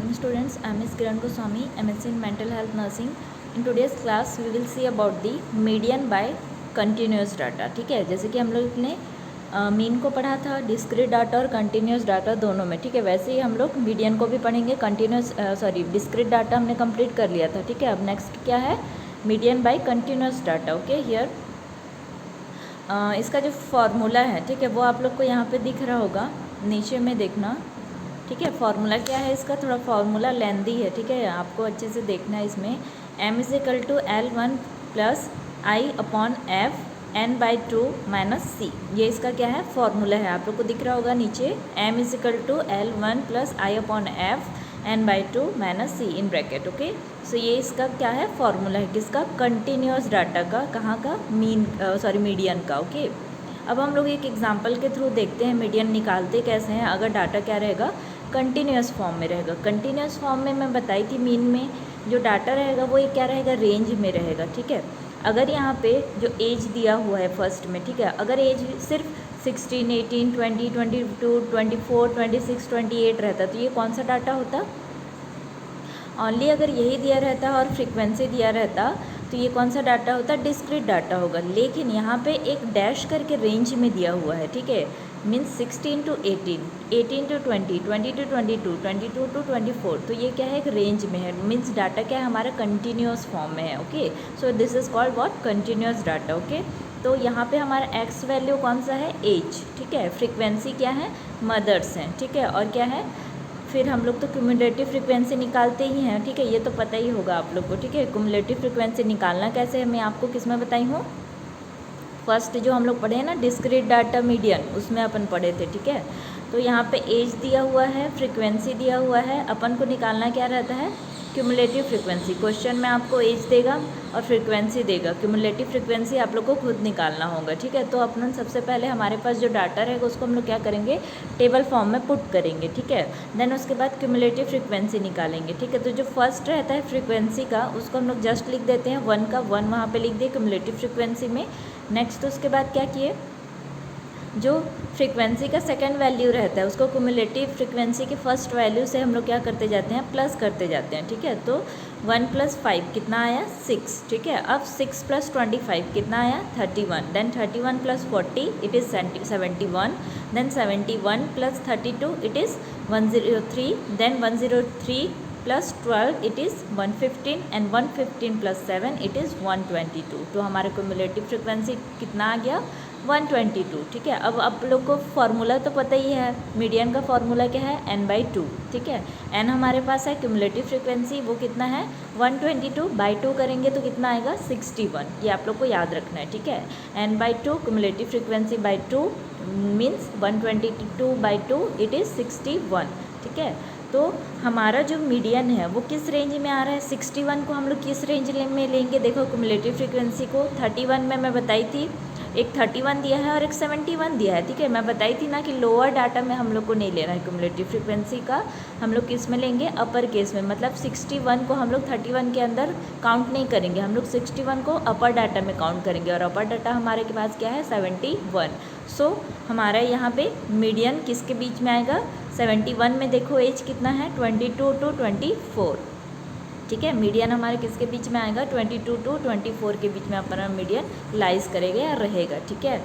morning students, I am Ms. Kiran Goswami, MSc in Mental Health Nursing. In today's class we will see about the median by continuous data. ठीक है, जैसे कि हम लोग ने mean को पढ़ा था, डिस्क्रीट डाटा और कंटिन्यूस डाटा दोनों में. ठीक है, वैसे ही हम लोग मीडियन को भी पढ़ेंगे. डिस्क्रीट डाटा हमने कंप्लीट कर लिया था. ठीक है, अब नेक्स्ट क्या है, median by continuous data. Okay, here इसका जो फॉर्मूला है, ठीक है, वो आप लोग को यहाँ पे दिख रहा होगा, नीचे में देखना. ठीक है, फार्मूला क्या है इसका, थोड़ा फार्मूला लेंदी है. ठीक है, आपको अच्छे से देखना है. इसमें m is equal to L1 plus I upon F n/2 minus C, ये इसका क्या है, फार्मूला है. आप लोग को दिख रहा होगा नीचे, m is equal to L1 plus I upon F n/2 minus C in bracket. Okay, so ये इसका क्या है, फार्मूला है किसका, कंटिन्यूस डाटा का. कहाँ का, मीडियन का. ओके, अब हम लोग एक एग्जांपल के थ्रू देखते हैं मीडियन निकालते कैसे हैं. अगर डाटा क्या रहेगा, कंटिन्यूस फॉर्म में रहेगा. कंटिन्यूस फॉर्म में मैं बताई थी, मीन में जो डाटा रहेगा वो क्या रहेगा, रेंज में रहेगा. ठीक है, अगर यहाँ पे जो एज दिया हुआ है फर्स्ट में, ठीक है, अगर एज सिर्फ 16, 18, 20, 22, 24, 26, 28 रहता तो ये कौन सा डाटा होता, ओनली अगर यही दिया रहता और फ्रीक्वेंसी दिया रहता तो ये कौन सा डाटा होता, डिस्क्रीट डाटा होगा. लेकिन यहाँ पे एक डैश करके रेंज में दिया हुआ है. ठीक है, means 16 to 18, 18 to 20, 20 to 22, 22 to 24, तो ये क्या है, एक रेंज में है. मीन्स डाटा क्या है हमारा, कंटिन्यूस फॉर्म में है. Okay, so this is called what, continuous data. Okay, तो यहाँ पे हमारा एक्स वैल्यू कौन सा है, एज. ठीक है, फ्रीक्वेंसी क्या है, मदर्स हैं. ठीक है, और क्या है, फिर हम लोग तो क्यूमुलेटिव फ्रीक्वेंसी निकालते ही हैं. ठीक है, ये तो पता ही होगा आप लोग को. ठीक है, क्यूमुलेटिव फ्रीक्वेंसी निकालना कैसे है मैं आपको किस में बताई हूँ, फर्स्ट जो हम लोग पढ़े हैं ना, डिस्क्रीट डाटा मीडियन, उसमें अपन पढ़े थे. ठीक है, तो यहाँ पे एज दिया हुआ है, फ्रीक्वेंसी दिया हुआ है, अपन को निकालना क्या रहता है, क्यूमुलेटिव फ्रीक्वेंसी. क्वेश्चन में आपको एज देगा और फ्रीक्वेंसी देगा, क्यूमुलेटिव फ्रीक्वेंसी आप लोग को खुद निकालना होगा. ठीक है, तो अपन सबसे पहले हमारे पास जो डाटा रहेगा उसको हम लोग क्या करेंगे, टेबल फॉर्म में पुट करेंगे. ठीक है, देन उसके बाद क्यूमुलेटिव फ्रीक्वेंसी निकालेंगे. ठीक है, तो जो फर्स्ट रहता है फ्रीक्वेंसी का, उसको हम लोग जस्ट लिख देते हैं 1 का 1 वहाँ पर लिख दिए क्यूमुलेटिव फ्रीक्वेंसी में. नेक्स्ट उसके बाद क्या किए, जो फ्रीक्वेंसी का सेकंड वैल्यू रहता है उसको क्यूमुलेटिव फ्रीक्वेंसी के फर्स्ट वैल्यू से हम लोग क्या करते जाते हैं, प्लस करते जाते हैं. ठीक है, तो 1 + 5 कितना आया, 6. ठीक है, अब 6 + 25 कितना आया, 31. Then 31 + 40 it is 71. Then 71 + 32 it is 103. Then 103 + 12 it is 115 and 115 + 7 it is 122. तो हमारे क्यूमुलेटिव फ्रीक्वेंसी कितना आ गया, 122. ठीक है, अब आप लोग को फार्मूला तो पता ही है, मीडियन का फार्मूला क्या है, n/2. ठीक है, n हमारे पास है, क्यूमुलेटिव फ्रीक्वेंसी वो कितना है, 122/2 करेंगे तो कितना आएगा, 61. ये आप लोग को याद रखना है. ठीक है, n/2 cumulative frequency by 2 means 122/2 it is 61. ठीक है, तो हमारा जो मीडियन है वो किस रेंज में आ रहा है, 61 को हम लोग किस रेंज में लेंगे, देखो क्यूमुलेटिव फ्रीक्वेंसी को 31 में मैं बताई थी, एक 31 दिया है और एक 71 दिया है. ठीक है, मैं बताई थी ना कि लोअर डाटा में हम लोग को नहीं लेना है क्यूमुलेटिव फ्रीक्वेंसी का, हम लोग किस में लेंगे, अपर केस में. मतलब 61 को हम लोग 31 के अंदर काउंट नहीं करेंगे, हम लोग 61 को अपर डाटा में काउंट करेंगे, और अपर डाटा हमारे के पास क्या है, 71. सो हमारा यहाँ पे मीडियन किसके बीच में आएगा, 71 में देखो एज कितना है, 22 to 24. ठीक है, मीडियन हमारे किसके बीच में आएगा, 22 to 24 के बीच में अपना मीडियन लाइज करेगा या रहेगा. ठीक है,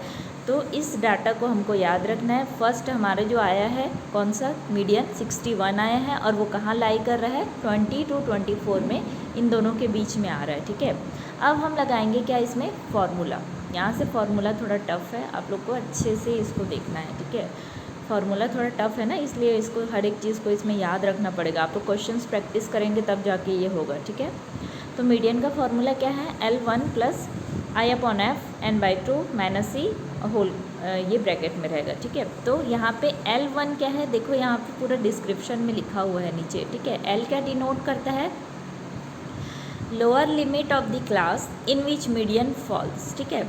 तो इस डाटा को हमको याद रखना है. फर्स्ट हमारा जो आया है कौन सा, मीडियन 61 आया है, और वो कहाँ लाई कर रहा है, 20 to 24 में, इन दोनों के बीच में आ रहा है. ठीक है, अब हम लगाएंगे क्या इसमें, फार्मूला. यहाँ से फार्मूला थोड़ा टफ है, आप लोग को अच्छे से इसको देखना है. ठीक है, फार्मूला थोड़ा टफ है ना, इसलिए इसको हर एक चीज़ को इसमें याद रखना पड़ेगा. आप लोग क्वेश्चंस प्रैक्टिस करेंगे तब जाके ये होगा. ठीक है, तो मीडियन का फार्मूला क्या है, L1 + आई अपॉन एफ n/2 माइनस सी होल, ये ब्रैकेट में रहेगा. ठीक है, तो यहाँ पे L1 क्या है, देखो यहाँ पे पूरा डिस्क्रिप्शन में लिखा हुआ है नीचे. ठीक है, L क्या डिनोट करता है, lower limit of the class in which median falls. ठीक है,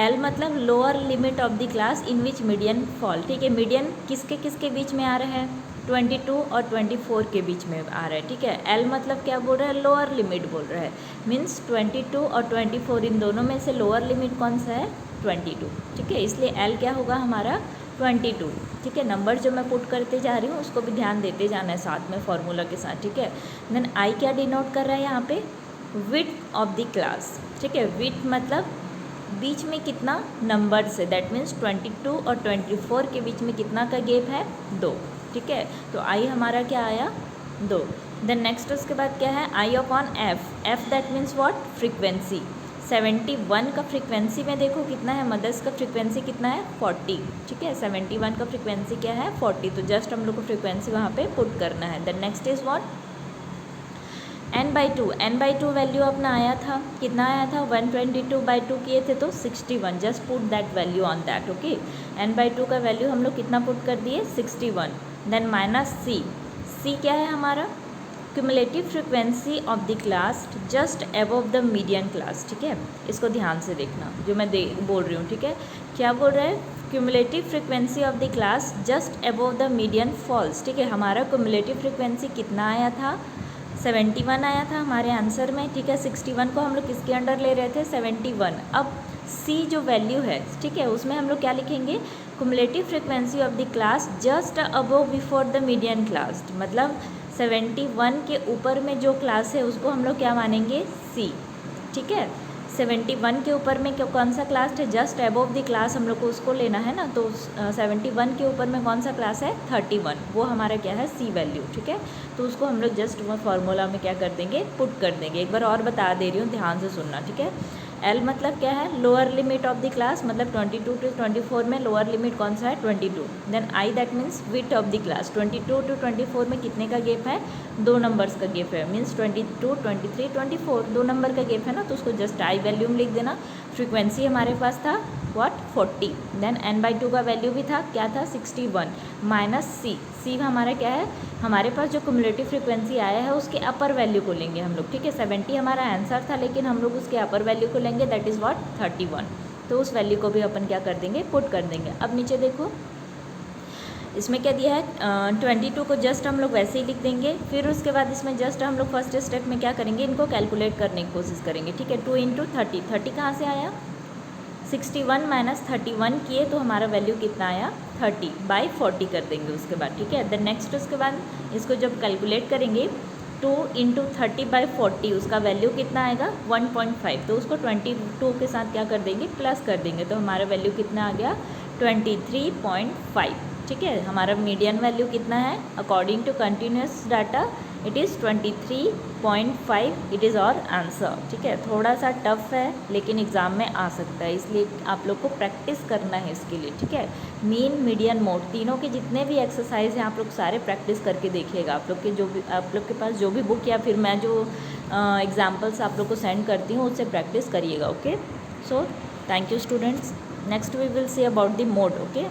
L मतलब lower limit of the class in which median fall. ठीक है, मीडियन किसके किसके बीच में आ रहा है, 22 और 24 के बीच में आ रहा है. ठीक है, L मतलब क्या बोल रहा है, लोअर लिमिट बोल रहा है, मीन्स 22 और 24 इन दोनों में से लोअर लिमिट कौन सा है, 22. ठीक है, इसलिए L क्या होगा हमारा 22, ठीक है। नंबर जो मैं पुट करते जा रही हूँ उसको भी ध्यान देते जाना है साथ में फॉर्मूला के साथ, ठीक है। देन आई क्या डिनोट कर रहा है यहाँ पे, विड्थ ऑफ द क्लास, ठीक है। विड्थ मतलब बीच में कितना नंबर से, दैट मीन्स 22 और 24 के बीच में कितना का गैप है, 2, ठीक है। तो आई हमारा क्या आया, 2। देन नेक्स्ट उसके बाद क्या है, I upon F, F that means what, frequency. 71 का फ्रीक्वेंसी में देखो कितना है, मदर्स का फ्रीक्वेंसी कितना है, 40, ठीक है। 71 का फ्रीक्वेंसी क्या है, 40, तो जस्ट हम लोग को फ्रीक्वेंसी वहाँ पे पुट करना है। Then next is what, n/2, n/2 value अपना आया था, कितना आया था, 122/2 किए थे तो 61, just put that value on that, okay. n/2 का वैल्यू हम लोग कितना पुट कर दिए, 61। देन माइनस सी, सी क्या है हमारा, cumulative frequency of the class just above the median class, ठीक है। इसको ध्यान से देखना जो मैं बोल रही हूँ, ठीक है। क्या बोल रहे हैं, cumulative frequency of the class just above the median falls, ठीक है। हमारा क्यूमुलेटिव फ्रिक्वेंसी कितना आया था, 71 आया था हमारे आंसर में, ठीक है। 61 को हम लोग किसके अंडर ले रहे थे, 71। अब सी जो वैल्यू है, ठीक है, उसमें हम लोग क्या लिखेंगे, cumulative frequency of the class just above before the median class, मतलब 71 के ऊपर में जो क्लास है उसको हम लोग क्या मानेंगे, सी, ठीक है। 71 के ऊपर में कौन सा क्लास है, जस्ट अबव द क्लास हम लोग को उसको लेना है ना, तो 71 के ऊपर में कौन सा क्लास है, 31, वो हमारा क्या है, सी वैल्यू, ठीक है। तो उसको हम लोग जस्ट वो फार्मूला में क्या कर देंगे, पुट कर देंगे। एक बार और बता दे रही हूँ, ध्यान से सुनना, ठीक है। एल मतलब क्या है, lower limit of the class, मतलब 22 टू 24 में लोअर लिमिट कौन सा है, 22। Then I that means width of the class, 22 to 24 में कितने का गैप है, 2 नंबर्स का गैप है, मीन्स 22, 23, 24, 2 नंबर का गैप है ना, तो उसको जस्ट आई वैल्यू में लिख देना। फ्रीक्वेंसी हमारे पास था व्हाट, 40। देन n/2 का वैल्यू भी था, क्या था, 61, माइनस सी, सी हमारा क्या है, हमारे पास जो क्युमुलेटिव फ्रीक्वेंसी आया है उसके अपर वैल्यू को लेंगे हम लोग, ठीक है। 70 हमारा आंसर था, लेकिन हम लोग उसके अपर वैल्यू को लेंगे, दैट इज़ व्हाट, 31। तो उस वैल्यू को भी अपन क्या कर देंगे, पुट कर देंगे। अब नीचे देखो इसमें क्या दिया है, 22 को जस्ट हम लोग वैसे ही लिख देंगे, फिर उसके बाद इसमें जस्ट हम लोग फर्स्ट स्टेप में क्या करेंगे, इनको कैलकुलेट करने की कोशिश करेंगे, ठीक है। 2 × 30, 30 कहाँ से आया, 61 माइनस 31 किए तो हमारा वैल्यू कितना आया, 30/40 कर देंगे उसके बाद, ठीक है। देन नेक्स्ट उसके बाद इसको जब कैलकुलेट करेंगे 2 × 30/40 उसका वैल्यू कितना आएगा, 1.5, तो उसको 22 के साथ क्या कर देंगे, प्लस कर देंगे, तो हमारा वैल्यू कितना आ गया, 23.5, ठीक है। हमारा मीडियन वैल्यू कितना है, according to continuous data it is 23.5, it is our answer, ठीक है। थोड़ा सा टफ है लेकिन एग्ज़ाम में आ सकता है, इसलिए आप लोग को प्रैक्टिस करना है इसके लिए, ठीक है। मीन, मीडियन, मोड तीनों के जितने भी एक्सरसाइज हैं आप लोग सारे प्रैक्टिस करके देखिएगा। आप लोग के जो भी, आप लोग के पास जो भी बुक या फिर मैं जो एग्जाम्पल्स आप लोग को सेंड करती हूँ उससे प्रैक्टिस करिएगा, okay. So thank you students, next we will see about the mode, okay.